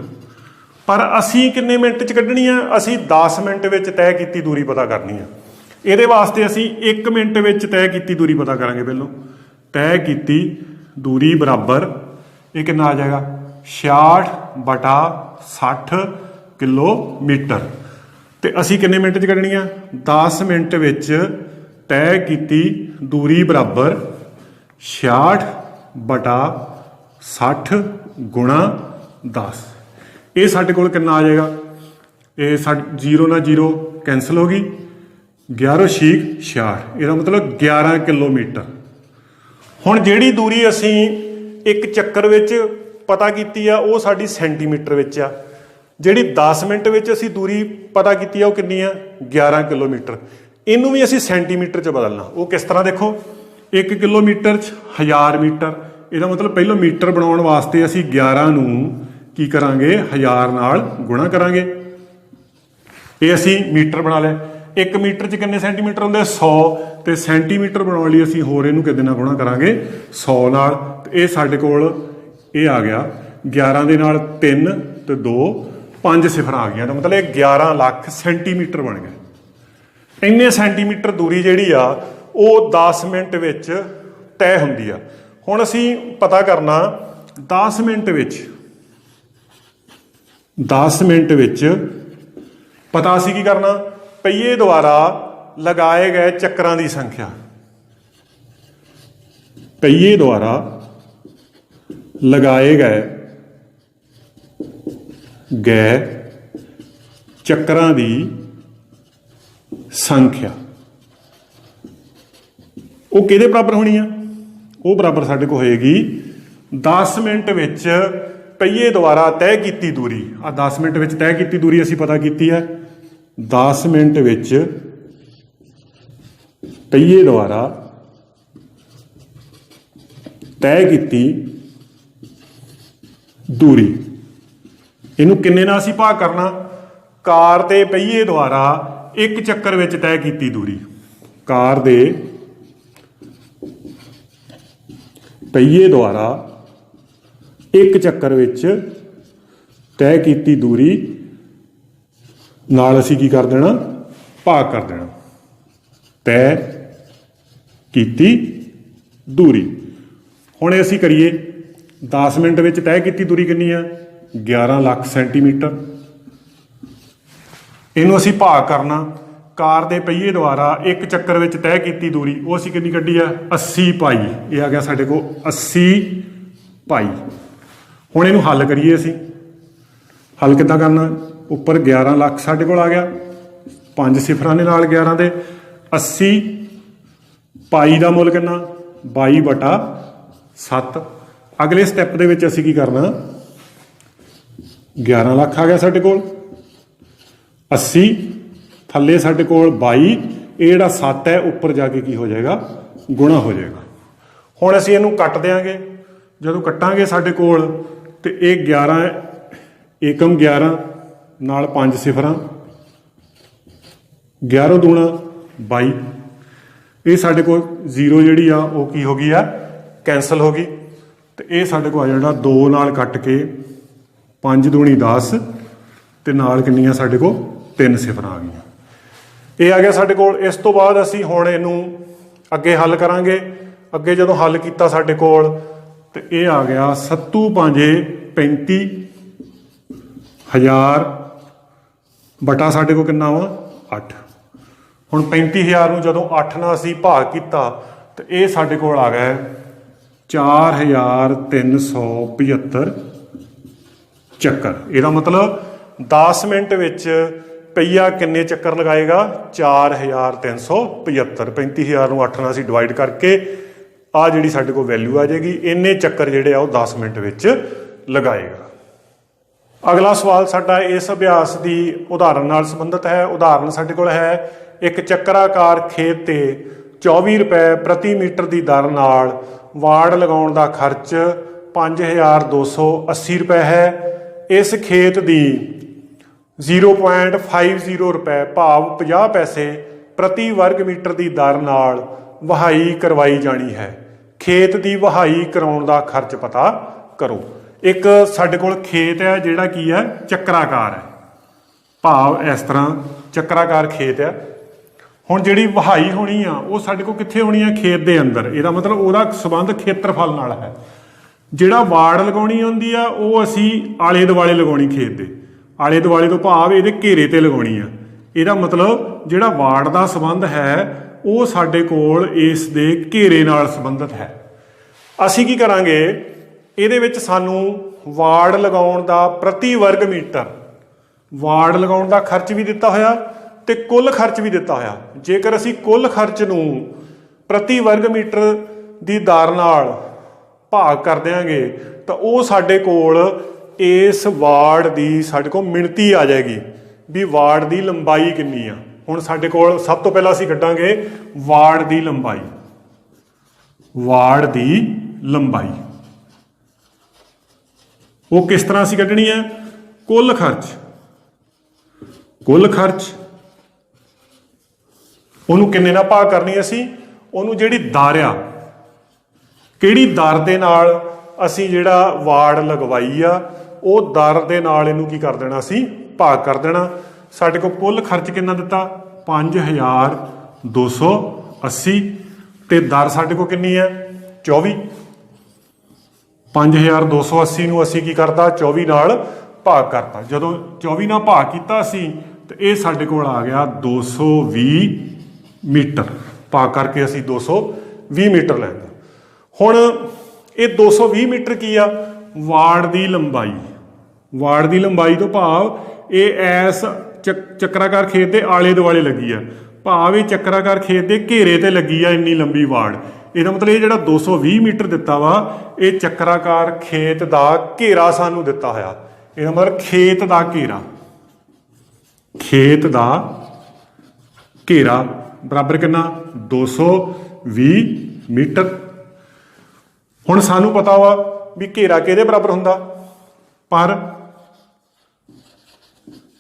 ਪਰ ਅਸੀਂ ਕਿੰਨੇ ਮਿੰਟ 'ਚ ਕੱਢਣੀ ਆ, ਅਸੀਂ 10 ਮਿੰਟ ਵਿੱਚ ਤੈਅ ਕੀਤੀ ਦੂਰੀ ਪਤਾ ਕਰਨੀ ਆ। ਇਹਦੇ ਵਾਸਤੇ ਅਸੀਂ 1 ਮਿੰਟ ਵਿੱਚ ਤੈਅ ਕੀਤੀ ਦੂਰੀ ਪਤਾ ਕਰਾਂਗੇ। ਪਹਿਲੋਂ ਤੈਅ ਕੀਤੀ ਦੂਰੀ ਬਰਾਬਰ ਇਹ ਕਿੰਨਾ ਆ ਜਾਏਗਾ, 66/60 ਕਿਲੋਮੀਟਰ। ਤੇ ਅਸੀਂ ਕਿੰਨੇ ਮਿੰਟ 'ਚ ਕੱਢਣੀ ਆ, 10 ਮਿੰਟ ਵਿੱਚ ਤੈਅ ਕੀਤੀ ਦੂਰੀ ਬਰਾਬਰ 66/60 ਗੁਣਾ 10। ਇਹ ਸਾਡੇ ਕੋਲ ਕਿੰਨਾ ਆ ਜਾਏਗਾ, ਇਹ 0 ਨਾਲ 0 ਕੈਂਸਲ ਹੋ ਗਈ, 11 ਛੀਕ 66। ਇਹਦਾ ਮਤਲਬ 11 ਕਿਲੋਮੀਟਰ। ਹੁਣ ਜਿਹੜੀ ਦੂਰੀ ਅਸੀਂ ਇੱਕ ਚੱਕਰ ਵਿੱਚ ਪਤਾ ਕੀਤੀ ਆ ਉਹ ਸਾਡੀ ਸੈਂਟੀਮੀਟਰ ਵਿੱਚ ਆ। ਜਿਹੜੀ 10 ਮਿੰਟ ਵਿੱਚ ਅਸੀਂ ਦੂਰੀ ਪਤਾ ਕੀਤੀ ਆ ਉਹ ਕਿੰਨੀ ਆ, 11 ਕਿਲੋਮੀਟਰ। ਇਹਨੂੰ ਵੀ ਅਸੀਂ ਸੈਂਟੀਮੀਟਰ 'ਚ ਬਦਲਣਾ। ਉਹ ਕਿਸ ਤਰ੍ਹਾਂ, ਦੇਖੋ 1 ਕਿਲੋਮੀਟਰ 'ਚ 1000 ਮੀਟਰ। ਇਹਦਾ ਮਤਲਬ ਪਹਿਲਾਂ ਮੀਟਰ ਬਣਾਉਣ ਵਾਸਤੇ ਅਸੀਂ 11 ਨੂੰ ਕੀ ਕਰਾਂਗੇ, 1000 ਨਾਲ ਗੁਣਾ ਕਰਾਂਗੇ। ਇਹ ਅਸੀਂ ਮੀਟਰ ਬਣਾ ਲਿਆ। 1 ਮੀਟਰ 'ਚ ਕਿੰਨੇ ਸੈਂਟੀਮੀਟਰ ਹੁੰਦੇ, 100। ਤੇ ਸੈਂਟੀਮੀਟਰ ਬਣਾਉਣ ਲਈ ਅਸੀਂ ਹੋਰ ਇਹਨੂੰ ਕਿਹਦੇ ਨਾਲ ਗੁਣਾ ਕਰਾਂਗੇ, 100 ਨਾਲ। ਇਹ ਸਾਡੇ ਕੋਲ ਇਹ ਆ ਗਿਆ 11 ਦੇ ਨਾਲ 3 ਤੇ 2 5 ਸਿਫਰਾਂ ਆ ਗਈਆਂ। ਤਾਂ ਮਤਲਬ ਇਹ 11 ਲੱਖ ਸੈਂਟੀਮੀਟਰ ਬਣ ਗਿਆ। ਇੰਨੇ ਸੈਂਟੀਮੀਟਰ ਦੂਰੀ ਜਿਹੜੀ ਆ ਉਹ 10 ਮਿੰਟ ਵਿੱਚ ਤੈਅ ਹੁੰਦੀ ਆ। ਹੁਣ ਅਸੀਂ ਪਤਾ ਕਰਨਾ 10 ਮਿੰਟ ਵਿੱਚ ਪਤਾ ਅਸੀਂ ਕੀ ਕਰਨਾ, ਪਹੀਏ ਦੁਆਰਾ ਲਗਾਏ ਗਏ ਚੱਕਰਾਂ ਦੀ ਸੰਖਿਆ। ਪਹੀਏ ਦੁਆਰਾ ਲਗਾਏ ਗਏ ਚੱਕਰਾਂ ਦੀ ਸੰਖਿਆ ਉਹ ਕਿਹਦੇ ਬਰਾਬਰ ਹੋਣੀ ਆ, ਉਹ ਬਰਾਬਰ ਸਾਡੇ ਕੋਲ ਹੋਏਗੀ 10 ਮਿੰਟ ਵਿੱਚ ਪਹੀਏ ਦੁਆਰਾ ਤੈਅ ਕੀਤੀ ਦੂਰੀ। ਆ 10 ਮਿੰਟ ਵਿੱਚ ਤੈਅ ਕੀਤੀ ਦੂਰੀ ਅਸੀਂ ਪਤਾ ਕੀਤੀ ਹੈ। 10 ਮਿੰਟ ਵਿੱਚ ਪਹੀਏ ਦੁਆਰਾ ਤੈਅ ਕੀਤੀ ਦੂਰੀ, ਇਹਨੂੰ ਕਿੰਨੇ ਨਾਲ ਅਸੀਂ ਭਾਗ ਕਰਨਾ, ਕਾਰ ਦੇ ਪਹੀਏ ਦੁਆਰਾ ਇੱਕ ਚੱਕਰ ਵਿੱਚ ਤੈਅ ਕੀਤੀ ਦੂਰੀ। ਕਾਰ ਦੇ ਪਹੀਏ ਦੁਆਰਾ ਇੱਕ ਚੱਕਰ ਵਿੱਚ ਤੈਅ ਕੀਤੀ ਦੂਰੀ ਨਾਲ ਅਸੀਂ ਕੀ ਕਰ ਦੇਣਾ, ਭਾਗ ਕਰ ਦੇਣਾ। ਤੈਅ ਕੀਤੀ ਦੂਰੀ। ਹੁਣ ਇਹ ਅਸੀਂ ਕਰੀਏ 10 ਮਿੰਟ ਵਿੱਚ ਤੈਅ ਕੀਤੀ ਦੂਰੀ ਕਿੰਨੀ ਆ, 11 ਲੱਖ ਸੈਂਟੀਮੀਟਰ। ਇਹਨੂੰ ਅਸੀਂ ਭਾਗ ਕਰਨਾ, ਕਾਰ ਦੇ ਪਹੀਏ ਦੁਆਰਾ ਇੱਕ ਚੱਕਰ ਵਿੱਚ ਤੈਅ ਕੀਤੀ ਦੂਰੀ ਉਹ ਅਸੀਂ ਕਿੰਨੀ ਕੱਢੀ ਆ, 80 ਪਾਈ। ਇਹ ਆ ਗਿਆ ਸਾਡੇ ਕੋਲ 80 ਪਾਈ। ਹੁਣ ਇਹਨੂੰ ਹੱਲ ਕਰੀਏ ਅਸੀਂ। ਹੱਲ ਕਿੱਦਾਂ ਕਰਨਾ, ਉੱਪਰ 11 ਲੱਖ ਸਾਡੇ ਕੋਲ ਆ ਗਿਆ, 5 ਸਿਫਰਾਂ ਦੇ ਨਾਲ 11 ਦੇ 80 ਪਾਈ ਦਾ ਮੁੱਲ ਕਿੰਨਾ, 22/7। ਅਗਲੇ ਸਟੈਪ ਦੇ ਵਿੱਚ ਅਸੀਂ ਕੀ ਕਰਨਾ, 11 ਲੱਖ ਆ ਗਿਆ ਸਾਡੇ ਕੋਲ, 80 ਥੱਲੇ ਸਾਡੇ ਕੋਲ 22, ਇਹ ਜਿਹੜਾ 7 ਹੈ ਉੱਪਰ ਜਾ ਕੇ ਕੀ ਹੋ ਜਾਏਗਾ, ਗੁਣਾ ਹੋ ਜਾਏਗਾ। ਹੁਣ ਅਸੀਂ ਇਹਨੂੰ ਕੱਟ ਦਿਆਂਗੇ। ਜਦੋਂ ਕੱਟਾਂਗੇ ਸਾਡੇ ਕੋਲ ਤੇ ਇਹ 11 ਏਕਮ 11 ਨਾਲ 5 ਸਿਫਰਾਂ, 11 ਦੂਣਾ 22। ਇਹ ਸਾਡੇ ਕੋਲ 0 ਜਿਹੜੀ ਆ ਉਹ ਕੀ ਹੋ ਗਈ ਆ, ਕੈਂਸਲ ਹੋ ਗਈ। ਤੇ ਇਹ ਸਾਡੇ ਕੋਲ ਆ ਜਿਹੜਾ 2 ਨਾਲ ਕੱਟ ਕੇ 5 ਦੂਣੀ 10 ਤੇ ਨਾਲ ਕਿੰਨੀਆਂ ਸਾਡੇ ਕੋਲ 3 ਸਿਫਰਾਂ ਆ ਗਈਆਂ। ਇਹ ਆ ਗਿਆ ਸਾਡੇ ਕੋਲ। ਇਸ ਤੋਂ ਬਾਅਦ ਅਸੀਂ ਹੁਣ ਇਹਨੂੰ ਅੱਗੇ ਹੱਲ ਕਰਾਂਗੇ। ਅੱਗੇ ਜਦੋਂ ਹੱਲ ਕੀਤਾ ਸਾਡੇ ਕੋਲ ਤੇ ਇਹ ਆ ਗਿਆ 7 5 35,000 ਬਟਾ ਸਾਡੇ ਕੋਲ ਕਿੰਨਾ ਵਾ 8। ਹੁਣ 35,000 ਨੂੰ ਜਦੋਂ 8 ਨਾਲ ਅਸੀਂ ਭਾਗ ਕੀਤਾ ਤੇ ਇਹ ਸਾਡੇ ਕੋਲ ਆ ਗਿਆ 4,375 ਚੱਕਰ। ਇਹਦਾ ਮਤਲਬ 10 ਮਿੰਟ ਵਿੱਚ ਪਹੀਆ ਕਿੰਨੇ ਚੱਕਰ ਲਗਾਏਗਾ, 4,375। 35,000 ਨੂੰ 8 ਨਾਲ ਅਸੀਂ ਡਿਵਾਈਡ ਕਰਕੇ ਆ ਜਿਹੜੀ ਸਾਡੇ ਕੋਲ ਵੈਲਿਊ ਆ ਜਾਏਗੀ। ਇੰਨੇ ਚੱਕਰ ਜਿਹੜੇ ਆ ਉਹ 10 ਮਿੰਟ ਵਿੱਚ ਲਗਾਏਗਾ। ਅਗਲਾ ਸਵਾਲ ਸਾਡਾ ਇਸ ਅਭਿਆਸ ਦੀ ਉਦਾਹਰਨ ਨਾਲ ਸੰਬੰਧਿਤ ਹੈ। ਉਦਾਹਰਨ ਸਾਡੇ ਕੋਲ ਹੈ ਇੱਕ ਚੱਕਰਾਕਾਰ ਖੇਤ ਤੇ 24 ਰੁਪਏ ਪ੍ਰਤੀ ਮੀਟਰ ਦੀ ਦਰ ਨਾਲ ਵਾੜ ਲਗਾਉਣ ਦਾ ਖਰਚ 5,280 ਰੁਪਏ ਹੈ। ਇਸ ਖੇਤ ਦੀ 0.50 ਰੁਪਏ ਭਾਵ 50 ਪੈਸੇ ਪ੍ਰਤੀ ਵਰਗ ਮੀਟਰ ਦੀ ਦਰ ਨਾਲ ਵਹਾਈ ਕਰਵਾਈ ਜਾਣੀ ਹੈ। ਖੇਤ ਦੀ ਵਹਾਈ ਕਰਾਉਣ ਦਾ ਖਰਚ ਪਤਾ ਕਰੋ। ਇੱਕ ਸਾਡੇ ਕੋਲ ਖੇਤ ਹੈ ਜਿਹੜਾ ਕੀ ਹੈ, ਚੱਕਰਾਕਾਰ ਹੈ, ਭਾਵ ਇਸ ਤਰ੍ਹਾਂ ਚੱਕਰਾਕਾਰ ਖੇਤ ਹੈ। ਹੁਣ ਜਿਹੜੀ ਵਹਾਈ ਹੋਣੀ ਆ ਉਹ ਸਾਡੇ ਕੋਲ ਕਿੱਥੇ ਹੋਣੀ ਆ, ਖੇਤ ਦੇ ਅੰਦਰ। ਇਹਦਾ ਮਤਲਬ ਉਹਦਾ ਸੰਬੰਧ ਖੇਤਰਫਲ ਨਾਲ ਹੈ। ਜਿਹੜਾ ਵਾੜ ਲਗਾਉਣੀ ਹੁੰਦੀ ਆ ਉਹ ਅਸੀਂ ਆਲੇ ਦੁਆਲੇ ਲਗਾਉਣੀ, ਖੇਤ ਦੇ ਆਲੇ ਦੁਆਲੇ ਤੋਂ ਭਾਵ ਇਹਦੇ ਘੇਰੇ ਤੇ ਲਗਾਉਣੀ ਆ। ਇਹਦਾ ਮਤਲਬ ਜਿਹੜਾ ਵਾੜ ਦਾ ਸੰਬੰਧ ਹੈ ਉਹ ਸਾਡੇ ਕੋਲ ਇਸ ਦੇ ਘੇਰੇ ਨਾਲ ਸੰਬੰਧਿਤ ਹੈ। ਅਸੀਂ ਕੀ ਕਰਾਂਗੇ, ਇਹਦੇ ਵਿੱਚ ਸਾਨੂੰ ਵਾੜ ਲਗਾਉਣ ਦਾ ਪ੍ਰਤੀ ਵਰਗ ਮੀਟਰ, ਵਾੜ ਲਗਾਉਣ ਦਾ ਖਰਚ ਵੀ ਦਿੱਤਾ ਹੋਇਆ ਤੇ ਕੁੱਲ ਖਰਚ ਵੀ ਦਿੱਤਾ ਹੋਇਆ। ਜੇਕਰ ਅਸੀਂ ਕੁੱਲ ਖਰਚ ਨੂੰ ਪ੍ਰਤੀ ਵਰਗ ਮੀਟਰ ਦੀ ਦਰ ਨਾਲ ਭਾਗ ਕਰ ਦਿਆਂਗੇ ਤਾਂ ਉਹ ਸਾਡੇ ਕੋਲ ਇਸ ਵਾੜ ਦੀ ਸਾਡੇ ਕੋਲ ਮਿਣਤੀ ਆ ਜਾਏਗੀ ਵੀ ਵਾੜ ਦੀ ਲੰਬਾਈ ਕਿੰਨੀ ਆ। ਹੁਣ ਸਾਡੇ ਕੋਲ ਸਭ ਤੋਂ ਪਹਿਲਾਂ ਅਸੀਂ ਕੱਢਾਂਗੇ ਵਾੜ ਦੀ ਲੰਬਾਈ। ਵਾੜ ਦੀ ਲੰਬਾਈ ਉਹ ਕਿਸ ਤਰ੍ਹਾਂ ਅਸੀਂ ਕੱਢਣੀ ਹੈ, ਕੁੱਲ ਖਰਚ, ਕੁੱਲ ਖਰਚ ਉਹਨੂੰ ਕਿੰਨੇ ਨਾਲ ਭਾਗ ਕਰਨੀ ਅਸੀਂ, ਉਹਨੂੰ ਜਿਹੜੀ ਦਰ ਆ, ਕਿਹੜੀ ਦਰ ਦੇ ਨਾਲ ਅਸੀਂ ਜਿਹੜਾ ਵਾੜ ਲਗਵਾਈ ਆ ਉਹ ਦਰ ਦੇ ਨਾਲ ਇਹਨੂੰ ਕੀ ਕਰ ਦੇਣਾ, ਅਸੀਂ ਭਾਗ ਕਰ ਦੇਣਾ। ਸਾਡੇ ਕੋਲ ਕੁੱਲ ਖਰਚ ਕਿੰਨਾ ਦਿੱਤਾ, 5,280 ਤੇ ਦਰ ਸਾਡੇ ਕੋਲ ਕਿੰਨੀ ਹੈ, 24। 5,280 ਨੂੰ ਅਸੀਂ ਕੀ ਕਰਤਾ, 24 ਨਾਲ ਭਾਗ ਕਰਤਾ। ਜਦੋਂ 24 ਨਾਲ ਭਾਗ ਕੀਤਾ ਅਸੀਂ ਤੇ ਇਹ ਸਾਡੇ ਕੋਲ ਆ ਗਿਆ 220 ਮੀਟਰ। ਭਾਗ ਕਰਕੇ ਅਸੀਂ 220 ਮੀਟਰ ਲੈਂਦਾ। ਹੁਣ ਇਹ 220 ਮੀਟਰ ਕੀ ਆ, ਵਾੜ ਦੀ ਲੰਬਾਈ। ਵਾੜ ਦੀ ਲੰਬਾਈ ਤੋਂ ਭਾਵ ਇਹ ਐਸ ਚੱਕਰਾਕਾਰ ਖੇਤ ਦੇ ਆਲੇ ਦੁਆਲੇ ਲੱਗੀ ਆ, ਭਾਵ ਇਹ ਚੱਕਰਾਕਾਰ ਖੇਤ ਦੇ ਘੇਰੇ ਤੇ ਲੱਗੀ ਆ ਇੰਨੀ ਲੰਬੀ ਵਾੜ। ਇਹਦਾ ਮਤਲਬ ਇਹ ਜਿਹੜਾ 220 ਮੀਟਰ ਦਿੱਤਾ ਵਾ ਇਹ ਚੱਕਰਾਕਾਰ ਖੇਤ ਦਾ ਘੇਰਾ ਸਾਨੂੰ ਦਿੱਤਾ ਹੋਇਆ। ਇਹਦਾ ਮਤਲਬ ਖੇਤ ਦਾ ਘੇਰਾ, ਖੇਤ ਦਾ ਘੇਰਾ ਬਰਾਬਰ ਕਿੰਨਾ, 220 ਮੀਟਰ। ਹੁਣ ਸਾਨੂੰ ਪਤਾ ਵਾ ਵੀ ਘੇਰਾ ਕਿਹਦੇ ਬਰਾਬਰ ਹੁੰਦਾ, ਪਰ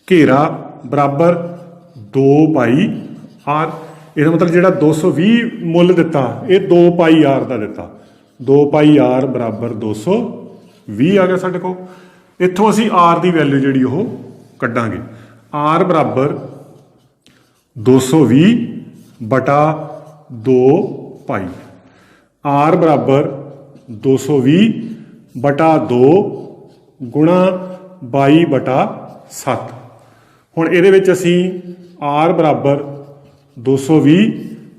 ਘੇਰਾ ਬਰਾਬਰ 2πr। ਇਹਦਾ ਮਤਲਬ ਜਿਹੜਾ 220 ਮੁੱਲ ਦਿੱਤਾ ਇਹ 2πr ਦਾ ਦਿੱਤਾ। 2πr ਬਰਾਬਰ 220 ਆ ਗਿਆ ਸਾਡੇ ਕੋਲ। ਇੱਥੋਂ ਅਸੀਂ r ਦੀ ਵੈਲਿਊ ਜਿਹੜੀ ਉਹ ਕੱਢਾਂਗੇ। r ਬਰਾਬਰ 220 ਬਟਾ 2π। r ਬਰਾਬਰ 220 ਬਟਾ 2 ਗੁਣਾ 22 ਬਟਾ 7। ਹੁਣ ਇਹਦੇ ਵਿੱਚ ਅਸੀਂ r ਬਰਾਬਰ 220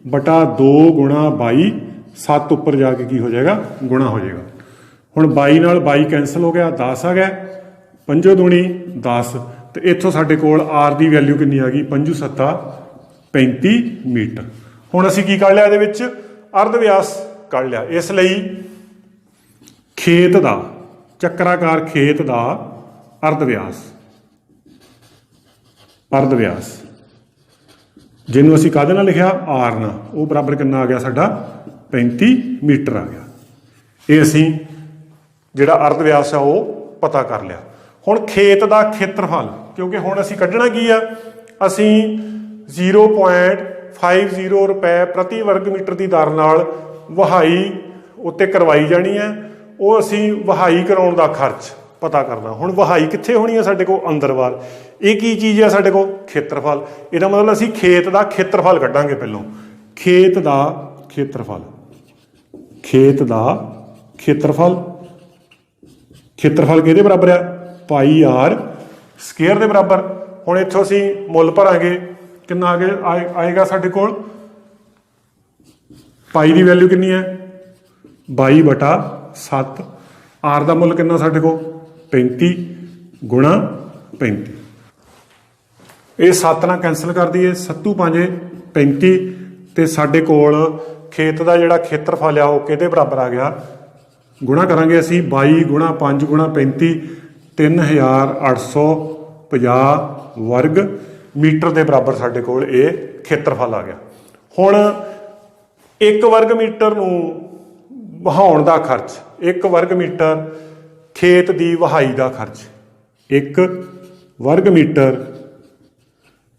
ਬਟਾ 2 ਗੁਣਾ 22, 7 ਉੱਪਰ ਜਾ ਕੇ ਕੀ ਹੋ ਜਾਏਗਾ, ਗੁਣਾ ਹੋ ਜਾਏਗਾ। ਹੁਣ 22 ਨਾਲ 22 ਕੈਂਸਲ ਹੋ ਗਿਆ, 10 ਆ ਗਿਆ। 5 ਦੂਣੀ 10 ਤੇ ਇੱਥੋਂ ਸਾਡੇ ਕੋਲ r ਦੀ ਵੈਲਿਊ ਕਿੰਨੀ ਆ ਗਈ, 5 7 35 ਮੀਟਰ। ਹੁਣ ਅਸੀਂ ਕੀ ਕੱਢ ਲਿਆ, ਇਹਦੇ ਵਿੱਚ ਅਰਧ ਵਿਆਸ ਕੱਢ ਲਿਆ। ਇਸ ਲਈ ਖੇਤ ਦਾ, ਚੱਕਰਾਕਾਰ ਖੇਤ ਦਾ ਅਰਧ ਵਿਆਸ, ਅਰਧ ਵਿਆਸ ਜਿਹਨੂੰ ਅਸੀਂ ਕਾਹਦੇ ਨਾਲ ਲਿਖਿਆ, r ਨਾਲ, ਉਹ ਬਰਾਬਰ ਕਿੰਨਾ ਆ ਗਿਆ ਸਾਡਾ, 35 ਮੀਟਰ ਆ ਗਿਆ। ਇਹ ਅਸੀਂ ਜਿਹੜਾ ਅਰਧ ਵਿਆਸ ਆ ਉਹ ਪਤਾ ਕਰ ਲਿਆ। ਹੁਣ ਖੇਤ ਦਾ ਖੇਤਰਫਲ, ਕਿਉਂਕਿ ਹੁਣ ਅਸੀਂ ਕੱਢਣਾ ਕੀ ਆ, ਅਸੀਂ 0.50 50 ਰੁਪਏ ਪ੍ਰਤੀ ਵਰਗ ਮੀਟਰ ਦੀ ਦਰ ਨਾਲ ਵਹਾਈ ਉੱਤੇ ਕਰਵਾਈ ਜਾਣੀ ਹੈ। ਉਹ ਅਸੀਂ ਵਹਾਈ ਕਰਾਉਣ ਦਾ ਖਰਚ ਪਤਾ ਕਰਨਾ। ਹੁਣ ਵਹਾਈ ਕਿੱਥੇ ਹੋਣੀ ਹੈ? ਸਾਡੇ ਕੋਲ ਅੰਦਰ ਬਾਹਰ। ਇਹ ਕੀ ਚੀਜ਼ ਹੈ? ਸਾਡੇ ਕੋਲ ਖੇਤਰਫਲ। ਇਹਦਾ ਮਤਲਬ ਅਸੀਂ ਖੇਤ ਦਾ ਖੇਤਰਫਲ ਕੱਢਾਂਗੇ ਪਹਿਲੋਂ। ਖੇਤ ਦਾ ਖੇਤਰਫਲ, ਖੇਤ ਦਾ ਖੇਤਰਫਲ, ਖੇਤਰਫਲ ਕਿਹਦੇ ਬਰਾਬਰ ਆ? ਪਾਈ ਆਰ ਸਕੁਅਰ ਦੇ ਬਰਾਬਰ। ਹੁਣ ਇੱਥੋਂ ਅਸੀਂ ਮੁੱਲ ਭਰਾਂਗੇ, ਕਿੰਨਾ ਆਏਗਾ ਸਾਡੇ ਕੋਲ? ਪਾਈ ਦੀ ਵੈਲਿਊ ਕਿੰਨੀ ਹੈ? 22/7। ਆਰ ਦਾ ਮੁੱਲ ਕਿੰਨਾ ਸਾਡੇ ਕੋਲ? 35 ਗੁਣਾ 35। ਇਹ 7 ਨਾਲ ਕੈਂਸਲ ਕਰ ਦਈਏ, 7 5 35 ਤੇ ਸਾਡੇ ਕੋਲ ਖੇਤ ਦਾ ਜਿਹੜਾ ਖੇਤਰਫਲ ਆ ਉਹ ਕਿਹਦੇ ਬਰਾਬਰ ਆ ਗਿਆ? ਗੁਣਾ ਕਰਾਂਗੇ ਅਸੀਂ 22 ਗੁਣਾ 5 ਗੁਣਾ 35, 3850 ਵਰਗ ਮੀਟਰ ਦੇ ਬਰਾਬਰ ਸਾਡੇ ਕੋਲ ਇਹ ਖੇਤਰਫਲ ਆ ਗਿਆ। ਹੁਣ 1 ਵਰਗ ਮੀਟਰ ਨੂੰ ਵਹਾਉਣ ਦਾ ਖਰਚ, 1 ਵਰਗ ਮੀਟਰ ਖੇਤ ਦੀ ਵਹਾਈ ਦਾ ਖਰਚ, 1 ਵਰਗ ਮੀਟਰ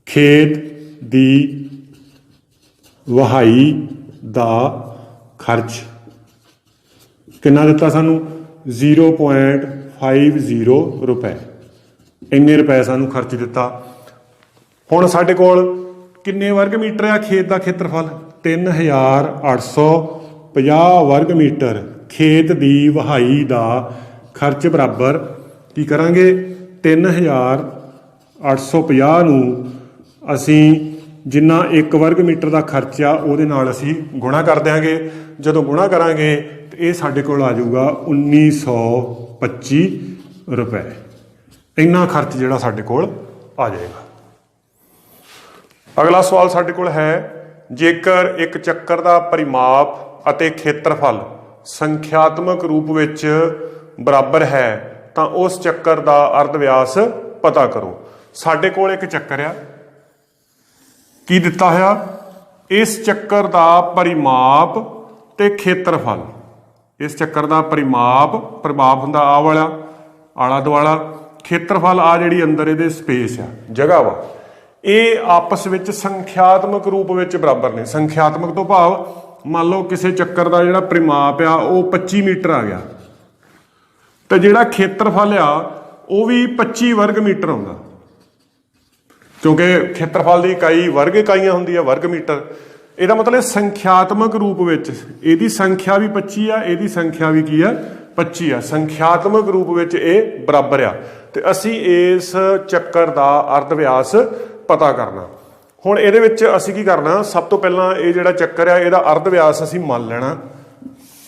ਖੇਤ ਦੀ ਵਹਾਈ ਦਾ ਖਰਚ ਕਿੰਨਾ ਦਿੱਤਾ ਸਾਨੂੰ? 0.50 ਰੁਪਏ। ਇੰਨੇ ਰੁਪਏ ਸਾਨੂੰ ਖਰਚ ਦਿੱਤਾ। ਹੁਣ ਸਾਡੇ ਕੋਲ ਕਿੰਨੇ ਵਰਗ ਮੀਟਰ ਆ ਖੇਤ ਦਾ ਖੇਤਰਫਲ? 3850 ਵਰਗ ਮੀਟਰ ਖੇਤ ਦੀ ਵਹਾਈ ਦਾ ਖਰਚ ਬਰਾਬਰ ਕੀ ਕਰਾਂਗੇ? 3850 ਨੂੰ ਅਸੀਂ ਜਿੰਨਾ 1 ਵਰਗ ਮੀਟਰ ਦਾ ਖਰਚ ਆ ਉਹਦੇ ਨਾਲ ਅਸੀਂ ਗੁਣਾ ਕਰ ਦਿਆਂਗੇ। ਜਦੋਂ ਗੁਣਾ ਕਰਾਂਗੇ ਤੇ ਇਹ ਸਾਡੇ ਕੋਲ ਆ ਜਾਊਗਾ 1925 ਰੁਪਏ। ਇੰਨਾ ਖਰਚ ਜਿਹੜਾ ਸਾਡੇ ਕੋਲ ਆ ਜਾਏਗਾ। ਅਗਲਾ ਸਵਾਲ ਸਾਡੇ ਕੋਲ ਹੈ, ਜੇਕਰ ਇੱਕ ਚੱਕਰ ਦਾ ਪਰਿਮਾਪ ਅਤੇ ਖੇਤਰਫਲ ਸੰਖਿਆਤਮਕ ਰੂਪ ਵਿੱਚ ਬਰਾਬਰ ਹੈ ਤਾਂ ਉਸ ਚੱਕਰ ਦਾ ਅਰਧ ਵਿਆਸ ਪਤਾ ਕਰੋ। ਸਾਡੇ ਕੋਲ ਇੱਕ ਚੱਕਰ ਆ, ਕੀ ਦਿੱਤਾ ਹੋਇਆ? ਇਸ ਚੱਕਰ ਦਾ ਪਰਿਮਾਪ ਤੇ ਖੇਤਰਫਲ। ਇਸ ਚੱਕਰ ਦਾ ਪਰਿਮਾਪ ਹੁੰਦਾ ਆ ਵਾਲਾ ਆਲਾ ਦੁਆਲਾ, ਖੇਤਰਫਲ ਆ ਜਿਹੜੀ ਅੰਦਰ ਇਹਦੇ ਸਪੇਸ ਆ, ਜਗ੍ਹਾ ਵਾ, ਇਹ ਆਪਸ ਵਿੱਚ ਸੰਖਿਆਤਮਕ ਰੂਪ ਵਿੱਚ ਬਰਾਬਰ ਨੇ। ਸੰਖਿਆਤਮਕ ਤੋਂ ਭਾਵ ਮੰਨ ਲਓ ਕਿਸੇ ਚੱਕਰ ਦਾ ਜਿਹੜਾ ਪਰਿਮਾਪ ਆ ਉਹ 25 ਮੀਟਰ ਆ ਗਿਆ ਤੇ ਜਿਹੜਾ ਖੇਤਰਫਲ ਆ ਉਹ ਵੀ 25 ਵਰਗ ਮੀਟਰ ਆਉਂਦਾ, ਕਿਉਂਕਿ ਖੇਤਰਫਲ ਦੀ ਇਕਾਈ ਵਰਗ ਇਕਾਈਆਂ ਹੁੰਦੀ ਆ, ਵਰਗ ਮੀਟਰ। ਇਹਦਾ ਮਤਲਬ ਸੰਖਿਆਤਮਕ ਰੂਪ ਵਿੱਚ ਇਹਦੀ ਸੰਖਿਆ ਵੀ 25 ਆ, ਇਹਦੀ ਸੰਖਿਆ ਵੀ ਕੀ ਆ? 25 ਆ। ਸੰਖਿਆਤਮਕ ਰੂਪ ਵਿੱਚ ਇਹ ਬਰਾਬਰ ਆ ਤੇ ਅਸੀਂ ਇਸ ਚੱਕਰ ਦਾ ਅਰਧ ਵਿਆਸ ਪਤਾ ਕਰਨਾ। ਹੁਣ ਇਹਦੇ ਵਿੱਚ ਅਸੀਂ ਕੀ ਕਰਨਾ? ਸਭ ਤੋਂ ਪਹਿਲਾਂ ਇਹ ਜਿਹੜਾ ਚੱਕਰ ਆ ਇਹਦਾ ਅਰਧ ਵਿਆਸ ਅਸੀਂ ਮੰਨ ਲੈਣਾ।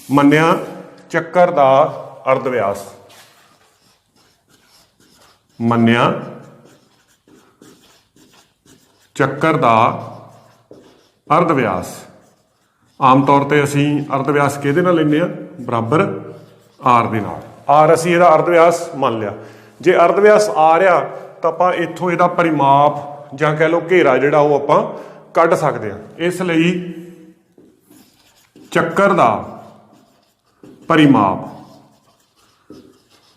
ਮੰਨਿਆ ਚੱਕਰ ਦਾ ਅਰਧ ਵਿਆਸ, ਮੰਨਿਆ ਚੱਕਰ ਦਾ ਅਰਧ ਵਿਆਸ। ਆਮ ਤੌਰ ਤੇ ਅਸੀਂ ਅਰਧ ਵਿਆਸ ਕਿਹਦੇ ਨਾਲ ਲੈਂਦੇ ਆ? ਬਰਾਬਰ ਆਰ ਦੇ ਨਾਲ। ਆਰ ਅਸੀਂ ਇਹਦਾ ਅਰਧ ਵਿਆਸ ਮੰਨ ਲਿਆ। ਜੇ ਅਰਧ ਵਿਆਸ ਆ ਰਿਹਾ ਤਾਂ ਆਪਾਂ ਇੱਥੋਂ ਇਹਦਾ ਪਰਿਮਾਪ ਜਾਂ ਕਹਿ ਲਓ ਘੇਰਾ ਜਿਹੜਾ ਉਹ ਆਪਾਂ ਕੱਢ ਸਕਦੇ ਹਾਂ। ਇਸ ਲਈ ਚੱਕਰ ਦਾ ਪਰਿਮਾਪ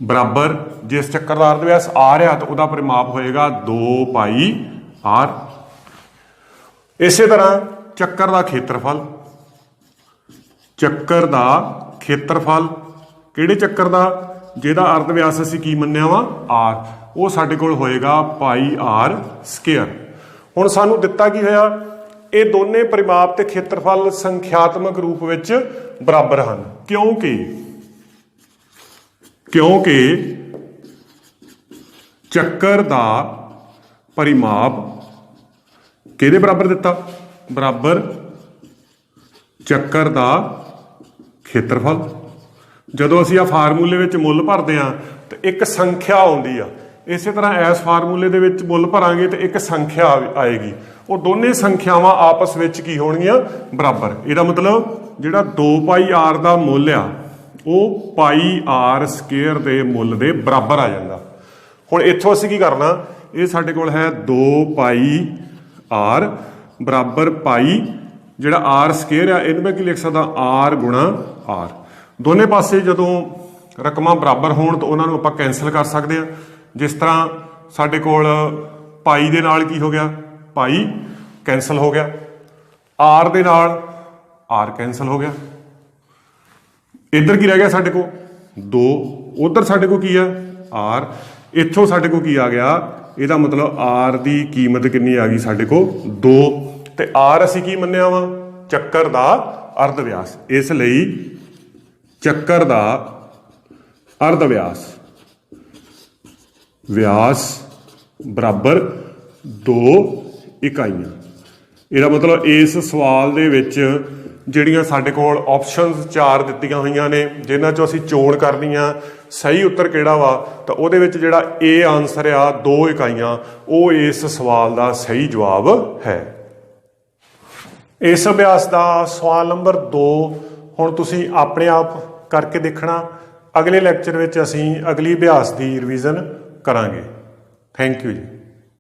ਬਰਾਬਰ, ਜਿਸ ਚੱਕਰ ਦਾ ਅਰਧ ਵਿਆਸ ਆ ਰਿਹਾ ਤਾਂ ਉਹਦਾ ਪਰਿਮਾਪ ਹੋਏਗਾ 2πr। ਇਸੇ ਤਰ੍ਹਾਂ ਚੱਕਰ ਦਾ ਖੇਤਰਫਲ, ਚੱਕਰ ਦਾ ਖੇਤਰਫਲ ਕਿਹੜੇ ਚੱਕਰ ਦਾ? ਜਿਹਦਾ ਅਰਧ ਵਿਆਸ ਅਸੀਂ ਕੀ ਮੰਨਿਆ ਵਾ? r, ਉਹ ਸਾਡੇ ਕੋਲ ਹੋਏਗਾ πr²। ਹੁਣ ਸਾਨੂੰ ਦਿੱਤਾ ਕੀ ਹੋਇਆ? ਇਹ ਦੋਨੇ ਪਰਿਮਾਪ ਤੇ ਖੇਤਰਫਲ ਸੰਖਿਆਤਮਕ ਰੂਪ ਵਿੱਚ ਬਰਾਬਰ ਹਨ, ਕਿਉਂਕਿ ਚੱਕਰ ਦਾ ਪਰਿਮਾਪ ਕਿਹਦੇ ਬਰਾਬਰ ਦਿੱਤਾ? ਬਰਾਬਰ ਚੱਕਰ ਦਾ ਖੇਤਰਫਲ। ਜਦੋਂ ਅਸੀਂ ਆ ਫਾਰਮੂਲੇ ਵਿੱਚ ਮੁੱਲ ਭਰਦੇ ਆ ਤੇ ਇੱਕ ਸੰਖਿਆ ਆਉਂਦੀ ਆ। ਇਸੇ ਤਰ੍ਹਾਂ ਇਸ ਫਾਰਮੂਲੇ ਦੇ ਵਿੱਚ ਮੁੱਲ ਭਰਾਂਗੇ ਤੇ ਇੱਕ ਸੰਖਿਆ ਆਏਗੀ। ਉਹ ਦੋਨੇ ਸੰਖਿਆਵਾਂ ਆਪਸ ਵਿੱਚ ਕੀ ਹੋਣਗੀਆਂ? ਬਰਾਬਰ। ਇਹਦਾ ਮਤਲਬ ਜਿਹੜਾ 2πr ਦਾ ਮੁੱਲ ਆ ਉਹ πr² ਦੇ ਮੁੱਲ ਦੇ ਬਰਾਬਰ ਆ ਜਾਂਦਾ। ਹੁਣ ਇੱਥੋਂ ਅਸੀਂ ਕੀ ਕਰਨਾ? ਇਹ ਸਾਡੇ ਕੋਲ ਹੈ 2πr ਬਰਾਬਰ ਪਾਈ, ਜਿਹੜਾ r² ਆ ਇਹਨੂੰ ਮੈਂ ਕੀ ਲਿਖ ਸਕਦਾ? r ਗੁਣਾ r। ਦੋਨੇ ਪਾਸੇ ਜਦੋਂ ਰਕਮਾਂ ਬਰਾਬਰ ਹੋਣ ਤਾਂ ਉਹਨਾਂ ਨੂੰ ਆਪਾਂ ਕੈਂਸਲ ਕਰ ਸਕਦੇ ਹਾਂ। ਜਿਸ ਤਰ੍ਹਾਂ ਸਾਡੇ ਕੋਲ ਪਾਈ ਦੇ ਨਾਲ ਕੀ ਹੋ ਗਿਆ? ਪਾਈ ਕੈਂਸਲ ਹੋ ਗਿਆ। ਆਰ ਦੇ ਨਾਲ ਆਰ ਕੈਂਸਲ ਹੋ ਗਿਆ। ਇੱਧਰ ਕੀ ਰਹਿ ਗਿਆ ਸਾਡੇ ਕੋਲ 2, ਉਧਰ ਸਾਡੇ ਕੋਲ ਕੀ ਆ ਆਰ, ਇੱਥੋਂ ਸਾਡੇ ਕੋਲ ਕੀ ਆ ਗਿਆ, ਇਹਦਾ ਮਤਲਬ ਆਰ ਦੀ ਕੀਮਤ ਕਿੰਨੀ ਆ ਗਈ ਸਾਡੇ ਕੋਲ 2, ਤੇ ਆਰ ਅਸੀਂ ਕੀ ਮੰਨਿਆ ਵਾ ਚੱਕਰ ਦਾ ਅਰਧ ਵਿਆਸ, ਇਸ ਲਈ ਚੱਕਰ ਦਾ ਅਰਧ ਵਿਆਸ ਬਰਾਬਰ 2 ਇਕਾਈਆਂ। ਇਹਦਾ ਮਤਲਬ ਇਸ ਸਵਾਲ ਦੇ ਵਿੱਚ ਜਿਹੜੀਆਂ ਸਾਡੇ ਕੋਲ ਆਪਸ਼ਨਸ 4 ਦਿੱਤੀਆਂ ਹੋਈਆਂ ਨੇ, ਜਿਨ੍ਹਾਂ ਚੋਂ ਅਸੀਂ ਚੋਣ ਕਰਨੀ ਆ ਸਹੀ ਉੱਤਰ ਕਿਹੜਾ ਵਾ, ਤਾਂ ਉਹਦੇ ਵਿੱਚ ਜਿਹੜਾ A ਆਨਸਰ ਆ 2 ਇਕਾਈਆਂ, ਉਹ ਇਸ ਸਵਾਲ ਦਾ ਸਹੀ ਜਵਾਬ ਹੈ। ਇਸ ਅਭਿਆਸ ਦਾ ਸਵਾਲ ਨੰਬਰ 2 ਹੁਣ ਤੁਸੀਂ ਆਪਣੇ ਆਪ ਕਰਕੇ ਦੇਖਣਾ। ਅਗਲੇ ਲੈਕਚਰ ਵਿੱਚ ਅਸੀਂ ਅਗਲੀ ਅਭਿਆਸ ਦੀ ਰਿਵੀਜ਼ਨ ਕਰਾਂਗੇ। ਥੈਂਕ ਯੂ ਜੀ।